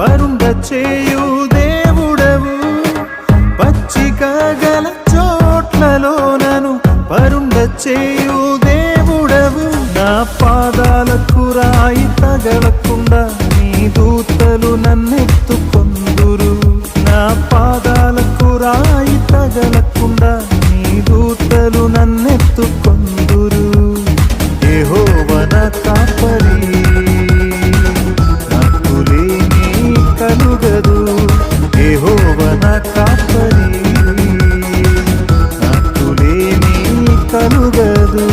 పరుండ చేయు దేవుడవు, పచ్చిక గల చోట్లలో నన్ను పరుండ చేయు దేవుడవు. నా పాదాలకు రాయి తగలకుండా నీ దూతలు నన్నెత్తుకొందురు. నా పాదాలకు రాయి తగలకుండా నీ దూతలు నన్నెత్తుకొందురు. యెహోవా నా కాపరి, నాకులేమి కలుగదు. యెహోవా నా కాపరి, నాకులేమి కలుగదు.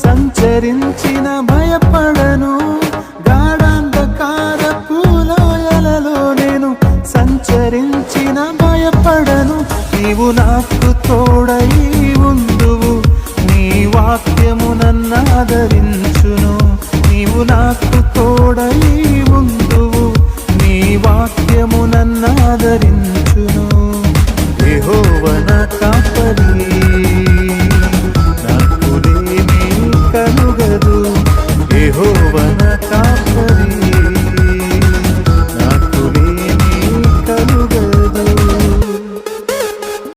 సంచరించిన భయపడను, గాఢాంధకారపు లోయలలో నేను సంచరించిన భయపడను. నీవు నాకు తోడై ఉందువు, నీ వాక్యము నన్ను ఆదరించును. నీవు నాకు తోడై ఉందువు, నీ వాక్యము నన్ను ఆదరించును.